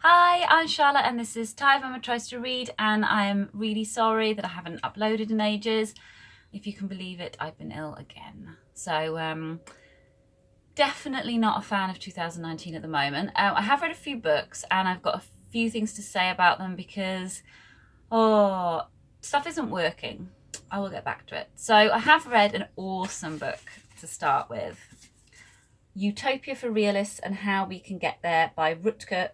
Hi, I'm Charlotte and this is Time Mama Tries to Read, and I am really sorry that I haven't uploaded in ages. If you can believe it, I've been ill again. So definitely not a fan of 2019 at the moment. I have read a few books and I've got a few things to say about them because, stuff isn't working. I will get back to it. So I have read an awesome book to start with. Utopia for Realists and How We Can Get There by Rutger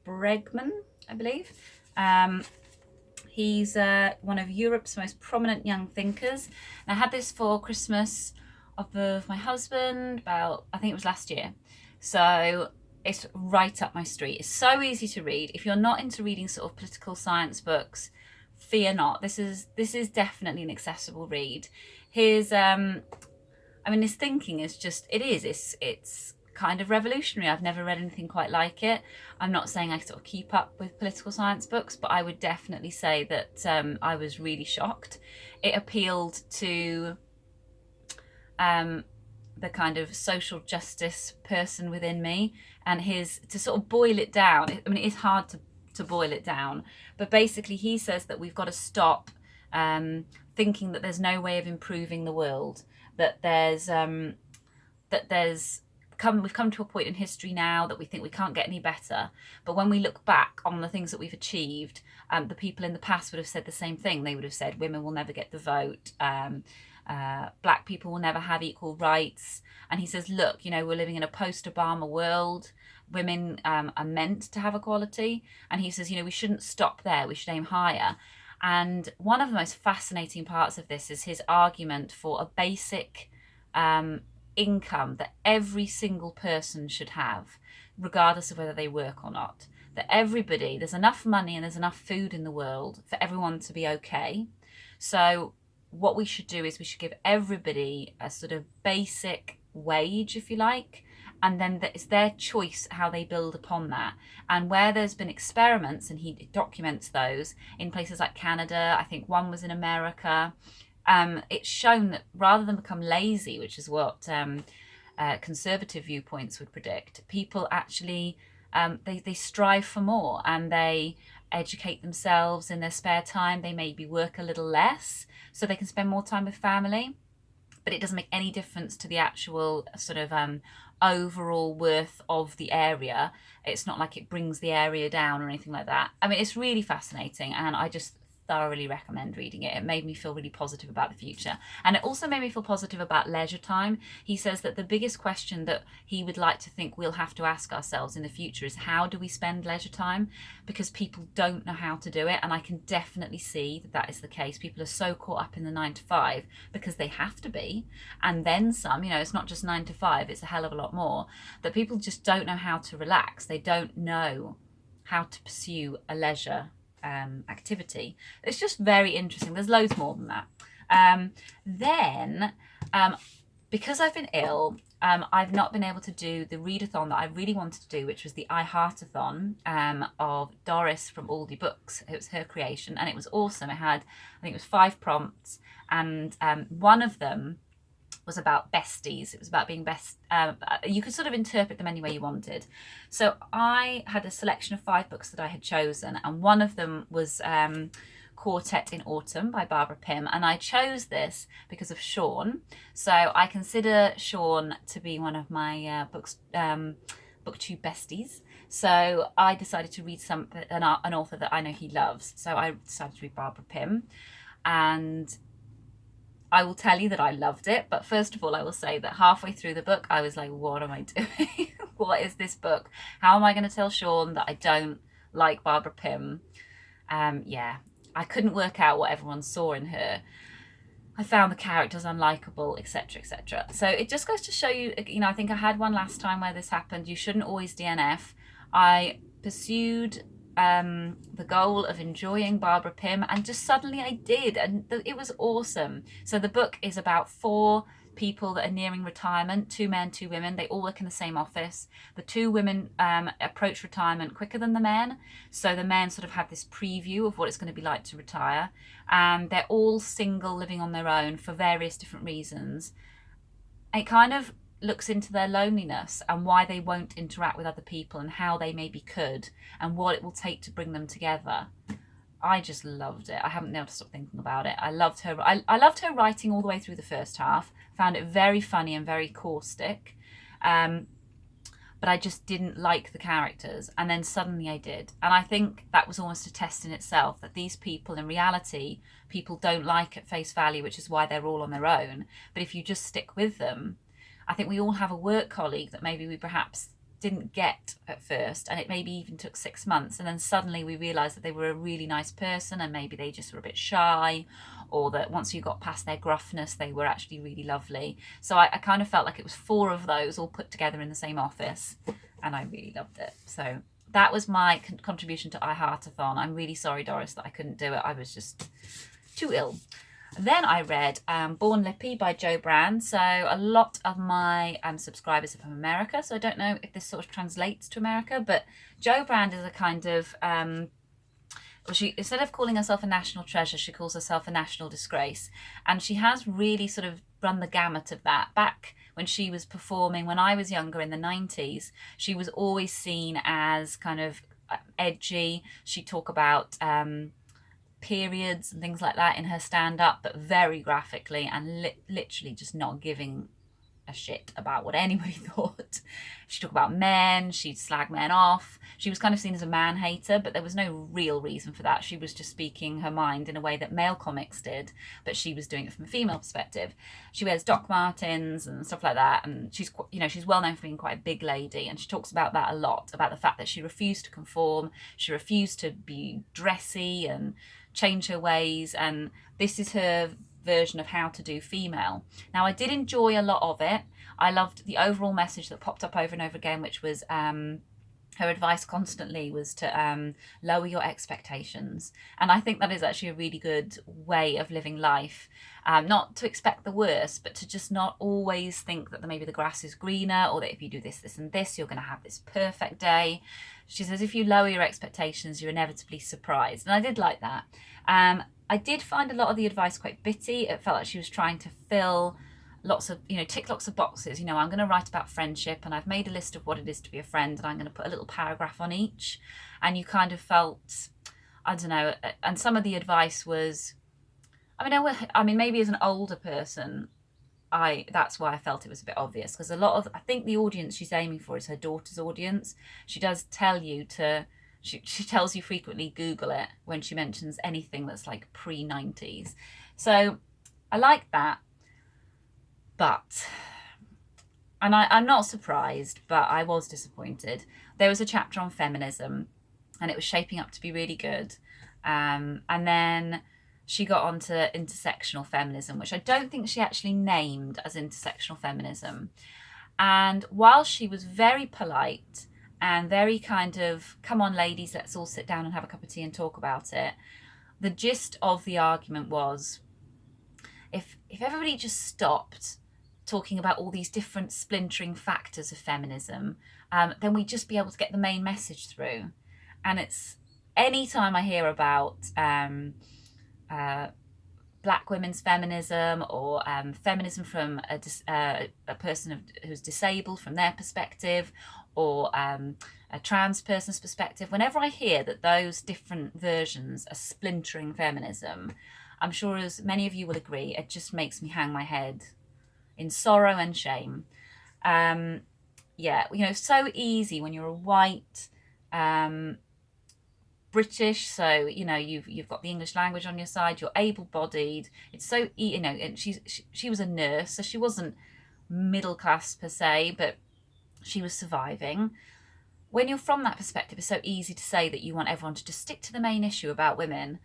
Bregman, I believe. He's one of Europe's most prominent young thinkers. And I had this for Christmas of my husband I think it was last year. So it's right up my street. It's so easy to read. If you're not into reading sort of political science books, fear not. This is definitely an accessible read. His his thinking is it's kind of revolutionary. I've never read anything quite like it. I'm not saying I sort of keep up with political science books, but I would definitely say that I was really shocked. It appealed to the kind of social justice person within me, and to sort of boil it down. I mean, it is hard to boil it down, but basically he says that we've got to stop thinking that there's no way of improving the world, that we've come to a point in history now that we think we can't get any better. But when we look back on the things that we've achieved, the people in the past would have said the same thing. They would have said women will never get the vote, black people will never have equal rights. And he says, look, we're living in a post-Obama world. Women are meant to have equality. And he says, we shouldn't stop there. We should aim higher. And one of the most fascinating parts of this is his argument for a basic income that every single person should have, regardless of whether they work or not. That there's enough money and there's enough food in the world for everyone to be okay. So what we should do is we should give everybody a sort of basic wage, if you like, and then it's their choice how they build upon that. And where there's been experiments, and he documents those in places like Canada, I think one was in America, it's shown that rather than become lazy, which is what conservative viewpoints would predict, people actually they strive for more, and they educate themselves in their spare time. They maybe work a little less so they can spend more time with family, but it doesn't make any difference to the actual sort of overall worth of the area. It's not like it brings the area down or anything like that. I mean, it's really fascinating, and I just thoroughly recommend reading it. It made me feel really positive about the future, and it also made me feel positive about leisure time. He says that the biggest question that he would like to think we'll have to ask ourselves in the future is, how do we spend leisure time? Because people don't know how to do it, and I can definitely see that is the case. People are so caught up in the 9 to 5 because they have to be, and then some. It's not just 9 to 5, it's a hell of a lot more, that people just don't know how to relax. They don't know how to pursue a leisure activity. It's just very interesting. There's loads more than that. Then because I've been ill, I've not been able to do the readathon that I really wanted to do, which was the I Heartathon of Doris from Aldi Books. It was her creation, and it was awesome. I think it was 5 prompts, and one of them was about besties. It was about being best. You could sort of interpret them any way you wanted. So I had a selection of 5 books that I had chosen, and one of them was Quartet in Autumn by Barbara Pym, and I chose this because of Sean. So I consider Sean to be one of my booktube besties. So I decided to read an author that I know he loves. So I decided to read Barbara Pym, and I will tell you that I loved it. But first of all, I will say that halfway through the book, I was like, what am I doing? What is this book? How am I going to tell Sean that I don't like Barbara Pym? I couldn't work out what everyone saw in her. I found the characters unlikable, etc., etc. So it just goes to show you, I think I had one last time where this happened. You shouldn't always DNF. I pursued the goal of enjoying Barbara Pym, and just suddenly I did, and it was awesome. So the book is about 4 people that are nearing retirement, 2 men, 2 women. They all work in the same office. The 2 women approach retirement quicker than the men, so the men sort of have this preview of what it's going to be like to retire, and they're all single, living on their own for various different reasons. It kind of looks into their loneliness and why they won't interact with other people and how they maybe could and what it will take to bring them together. I just loved it. I haven't been able to stop thinking about it. I loved her. I loved her writing all the way through the first half. Found it very funny and very caustic. But I just didn't like the characters. And then suddenly I did. And I think that was almost a test in itself, that these people in reality, people don't like at face value, which is why they're all on their own. But if you just stick with them, I think we all have a work colleague that maybe we perhaps didn't get at first, and it maybe even took 6 months, and then suddenly we realised that they were a really nice person, and maybe they just were a bit shy, or that once you got past their gruffness they were actually really lovely. So I kind of felt like it was 4 of those all put together in the same office, and I really loved it. So that was my contribution to iHeartathon. I'm really sorry, Doris, that I couldn't do it. I was just too ill. Then I read Born Lippy by Jo Brand. So a lot of my subscribers are from America, so I don't know if this sort of translates to America, but Jo Brand is a kind of, well, she, instead of calling herself a national treasure, she calls herself a national disgrace. And she has really sort of run the gamut of that. Back when she was performing, when I was younger in the 90s, she was always seen as kind of edgy. She'd talk about periods and things like that in her stand-up, but very graphically, and literally just not giving a shit about what anybody thought. She'd talk about men, she'd slag men off. She was kind of seen as a man hater, but there was no real reason for that. She was just speaking her mind in a way that male comics did, but she was doing it from a female perspective. She wears Doc Martens and stuff like that, and she's, you know, she's well known for being quite a big lady, and she talks about that a lot, about the fact that she refused to conform, she refused to be dressy and change her ways, and this is her version of how to do female. Now, I did enjoy a lot of it. I loved the overall message that popped up over and over again, which was her advice constantly was to lower your expectations. And I think that is actually a really good way of living life. Not to expect the worst, but to just not always think that maybe the grass is greener, or that if you do this, this and this, you're going to have this perfect day. She says if you lower your expectations, you're inevitably surprised. And I did like that. I did find a lot of the advice quite bitty. It felt like she was trying to fill lots of, tick lots of boxes. I'm going to write about friendship, and I've made a list of what it is to be a friend, and I'm going to put a little paragraph on each. And you kind of felt, I don't know, and some of the advice was, I mean, maybe as an older person, that's why I felt it was a bit obvious, because I think the audience she's aiming for is her daughter's audience. She does tell you she tells you frequently Google it when she mentions anything that's like pre-90s. So I like that. But, and I'm not surprised, but I was disappointed. There was a chapter on feminism, and it was shaping up to be really good. And then she got onto intersectional feminism, which I don't think she actually named as intersectional feminism. And while she was very polite and very kind of, come on ladies, let's all sit down and have a cup of tea and talk about it, the gist of the argument was, if everybody just stopped talking about all these different splintering factors of feminism, then we'd just be able to get the main message through. And it's, anytime I hear about black women's feminism, or feminism from a person who's disabled from their perspective, or a trans person's perspective, whenever I hear that those different versions are splintering feminism, I'm sure as many of you will agree, it just makes me hang my head in sorrow and shame. So easy when you're a white British, so you've got the English language on your side, you're able-bodied, it's so and she was a nurse, so she wasn't middle class per se, but she was surviving. When you're from that perspective, it's so easy to say that you want everyone to just stick to the main issue about women.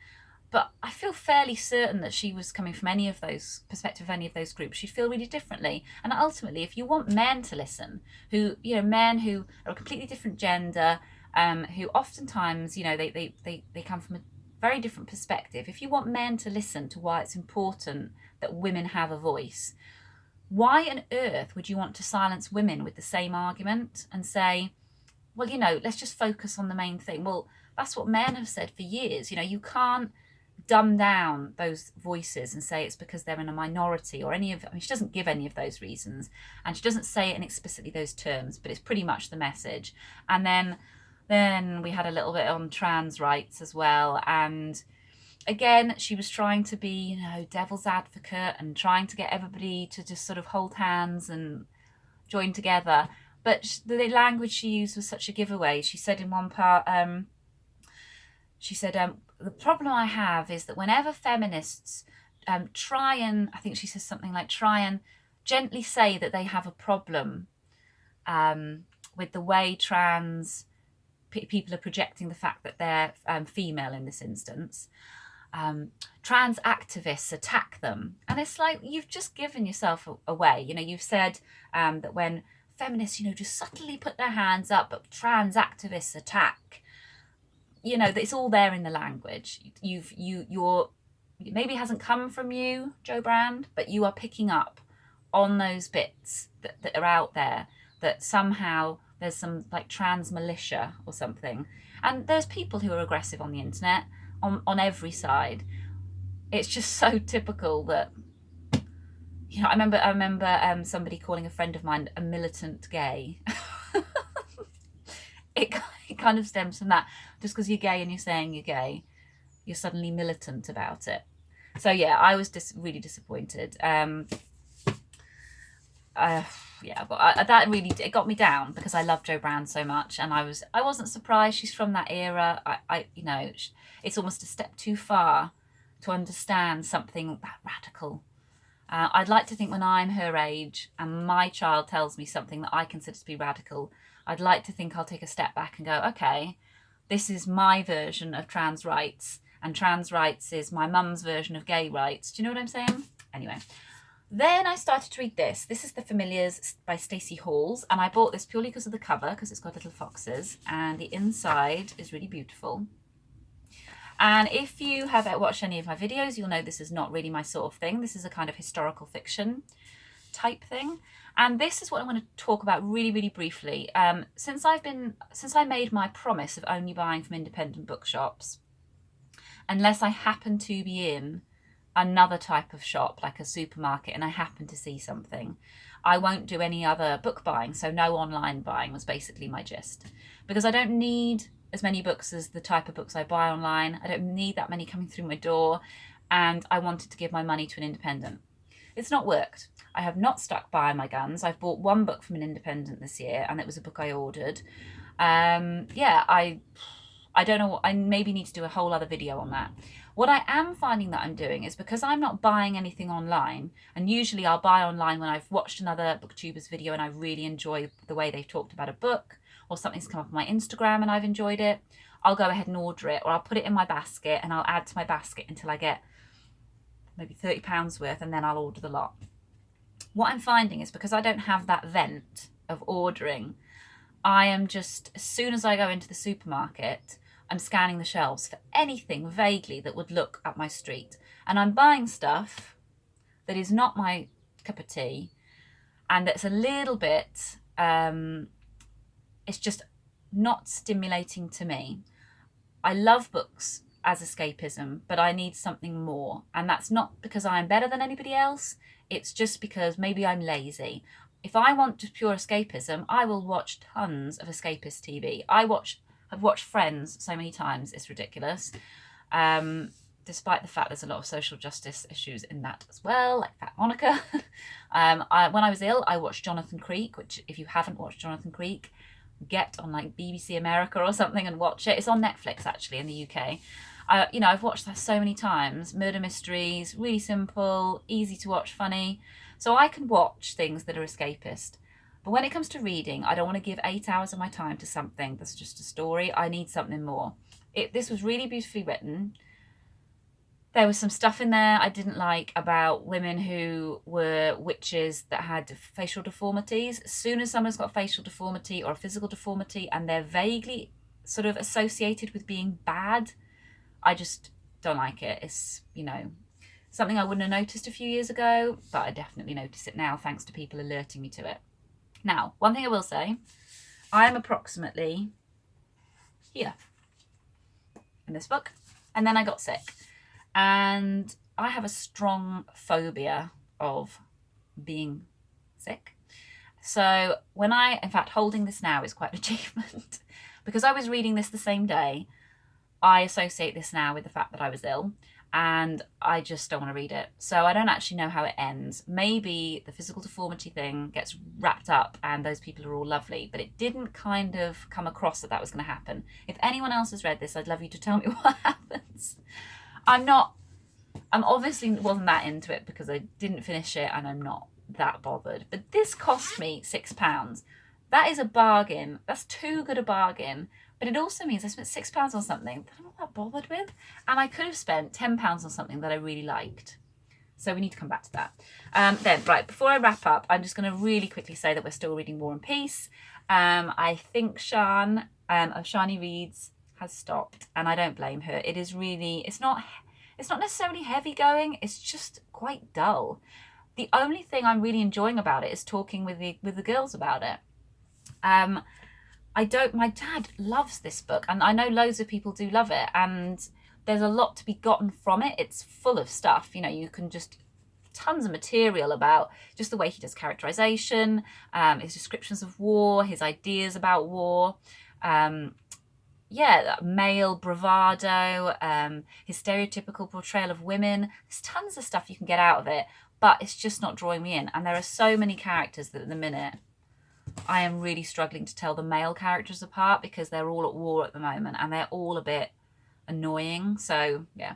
But I feel fairly certain that she was coming from any of those perspective of any of those groups, she'd feel really differently. And ultimately, if you want men to listen, men who are a completely different gender, who oftentimes, they come from a very different perspective. If you want men to listen to why it's important that women have a voice, why on earth would you want to silence women with the same argument and say, well, let's just focus on the main thing? Well, that's what men have said for years. You can't dumb down those voices and say it's because they're in a minority or any of, I mean, she doesn't give any of those reasons, and she doesn't say it in explicitly those terms, but it's pretty much the message. And then we had a little bit on trans rights as well, and again, she was trying to be, you know, devil's advocate and trying to get everybody to just sort of hold hands and join together. But the language she used was such a giveaway. She said in one part, she said, the problem I have is that whenever feminists try and, I think she says something like, try and gently say that they have a problem with the way trans people are projecting the fact that they're female in this instance, trans activists attack them. And it's like, you've just given yourself away. You know, you've said that when feminists, you know, just subtly put their hands up, but trans activists attack. You know, it's all there in the language. You're maybe it hasn't come from you, Jo Brand, but you are picking up on those bits that are out there, that somehow there's some like trans militia or something. And there's people who are aggressive on the internet on every side. It's just so typical that, you know, I remember somebody calling a friend of mine a militant gay. It kind of stems from that. Just because you're gay and you're saying you're gay, you're suddenly militant about it. So yeah, I was really disappointed. Yeah, but that really, it got me down because I love Jo Brand so much, and I wasn't surprised. She's from that era. You know, it's almost a step too far to understand something that radical. I'd like to think when I'm her age and my child tells me something that I consider to be radical, I'd like to think I'll take a step back and go, okay, this is my version of trans rights, and trans rights is my mum's version of gay rights. Do you know what I'm saying? Anyway, then I started to read this. This is The Familiars by Stacey Halls, and I bought this purely because of the cover, because it's got little foxes, and the inside is really beautiful. And if you have watched any of my videos, you'll know this is not really my sort of thing. This is a kind of historical fiction type thing. And this is what I want to talk about really, really briefly. Since I made my promise of only buying from independent bookshops, unless I happen to be in another type of shop, like a supermarket, and I happen to see something, I won't do any other book buying. So no online buying was basically my gist. Because I don't need as many books as the type of books I buy online. I don't need that many coming through my door. And I wanted to give my money to an independent. It's not worked. I have not stuck by my guns. I've bought one book from an independent this year, and it was a book I ordered. Yeah, I don't know. I maybe need to do a whole other video on that. What I am finding that I'm doing is, because I'm not buying anything online, and usually I'll buy online when I've watched another booktuber's video and I really enjoy the way they've talked about a book, or something's come up on my Instagram and I've enjoyed it, I'll go ahead and order it, or I'll put it in my basket and I'll add to my basket until I get maybe £30 worth, and then I'll order the lot. What I'm finding is, because I don't have that vent of ordering, I am just, as soon as I go into the supermarket, I'm scanning the shelves for anything vaguely that would look up my street. And I'm buying stuff that is not my cup of tea, and that's a little bit, it's just not stimulating to me. I love books as escapism, but I need something more. And that's not because I'm better than anybody else. It's just because maybe I'm lazy. If I want just pure escapism, I will watch tons of escapist TV. I've watched Friends so many times, it's ridiculous. Despite the fact there's a lot of social justice issues in that as well, like Fat Monica. When I was ill, I watched Jonathan Creek, which, if you haven't watched Jonathan Creek, get on like BBC America or something and watch it. It's on Netflix, actually, in the UK. You know, I've watched that so many times. Murder mysteries, really simple, easy to watch, funny. So I can watch things that are escapist. But when it comes to reading, I don't want to give 8 hours of my time to something that's just a story. I need something more. This was really beautifully written. There was some stuff in there I didn't like about women who were witches that had facial deformities. As soon as someone's got a facial deformity or a physical deformity and they're vaguely sort of associated with being bad, I just don't like it. It's, you know, something I wouldn't have noticed a few years ago, but I definitely notice it now thanks to people alerting me to it. Now, one thing I will say, I am approximately here in this book, and then I got sick. And I have a strong phobia of being sick. So in fact, holding this now is quite an achievement because I was reading this the same day. I associate this now with the fact that I was ill, and I just don't want to read it. So I don't actually know how it ends. Maybe the physical deformity thing gets wrapped up and those people are all lovely, but it didn't kind of come across that was going to happen. If anyone else has read this, I'd love you to tell me what happens. I'm obviously wasn't that into it because I didn't finish it and I'm not that bothered. But this cost me £6. That is a bargain. That's too good a bargain. But it also means I spent £6 on something that I'm not that bothered with. And I could have spent £10 on something that I really liked. So we need to come back to that. Then, right, before I wrap up, I'm just going to really quickly say that we're still reading War and Peace. I think Sian of Shani Reads has stopped, and I don't blame her. It is really, it's not necessarily heavy going, it's just quite dull. The only thing I'm really enjoying about it is talking with the girls about it. My dad loves this book, and I know loads of people do love it, and there's a lot to be gotten from it. It's full of stuff, you can just, tons of material about just the way he does characterization, his descriptions of war, his ideas about war, male bravado, his stereotypical portrayal of women. There's tons of stuff you can get out of it, but it's just not drawing me in. And there are so many characters that at the minute I am really struggling to tell the male characters apart because they're all at war at the moment and they're all a bit annoying. So yeah.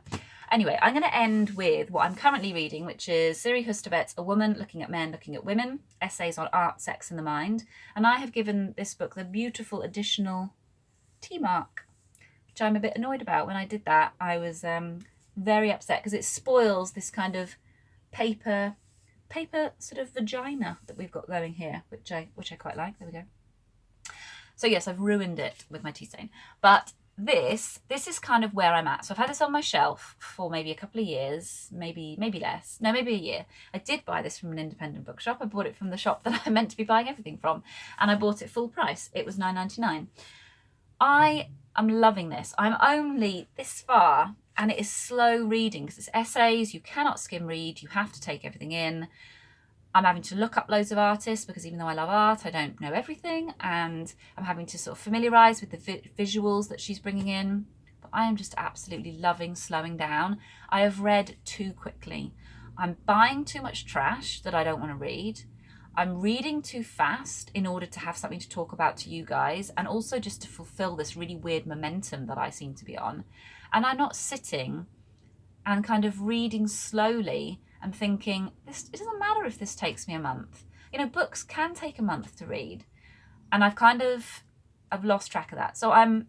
Anyway, I'm going to end with what I'm currently reading, which is Siri Hustvedt's A Woman Looking at Men, Looking at Women, Essays on Art, Sex and the Mind. And I have given this book the beautiful additional T mark, which I'm a bit annoyed about. When I did that, I was very upset because it spoils this kind of paper sort of vagina that we've got going here, which I quite like. There we go. So yes, I've ruined it with my tea stain. But this is kind of where I'm at. So I've had this on my shelf for maybe a couple of years, maybe less. No, maybe a year. I did buy this from an independent bookshop. I bought it from the shop that I meant to be buying everything from, and I bought it full price. It was £9.99. I am loving this. I'm only this far, and it is slow reading because it's essays. You cannot skim read. You have to take everything in. I'm having to look up loads of artists because even though I love art, I don't know everything, and I'm having to sort of familiarise with the visuals that she's bringing in. But I am just absolutely loving slowing down. I have read too quickly. I'm buying too much trash that I don't want to read. I'm reading too fast in order to have something to talk about to you guys, and also just to fulfill this really weird momentum that I seem to be on. And I'm not sitting and kind of reading slowly and thinking, it doesn't matter if this takes me a month. Books can take a month to read. And I've lost track of that. So I'm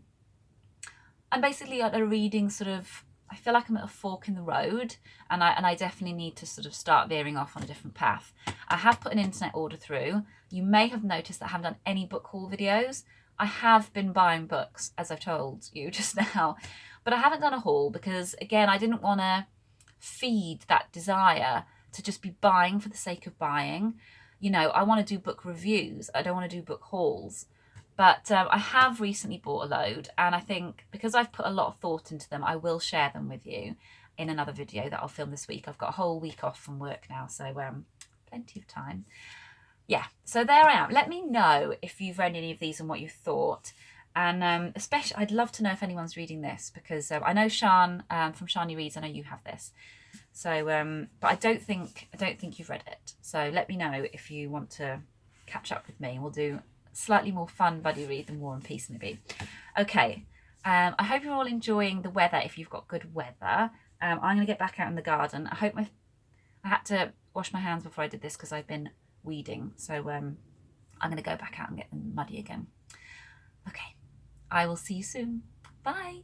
basically at a reading sort of, I feel like I'm at a fork in the road, and I definitely need to sort of start veering off on a different path. I have put an internet order through. You may have noticed that I haven't done any book haul videos. I have been buying books, as I've told you just now, but I haven't done a haul because, again, I didn't want to feed that desire to just be buying for the sake of buying. I want to do book reviews. I don't want to do book hauls. But I have recently bought a load, and I think because I've put a lot of thought into them, I will share them with you in another video that I'll film this week. I've got a whole week off from work now, so plenty of time. Yeah, so there I am. Let me know if you've read any of these and what you thought. And especially, I'd love to know if anyone's reading this, because I know Sian from Shani Reads, I know you have this. So, but I don't think you've read it. So let me know if you want to catch up with me, and we'll do slightly more fun buddy read than War and Peace maybe. Okay, I hope you're all enjoying the weather if you've got good weather. I'm going to get back out in the garden. I had to wash my hands before I did this because I've been weeding. So I'm going to go back out and get them muddy again. Okay, I will see you soon. Bye.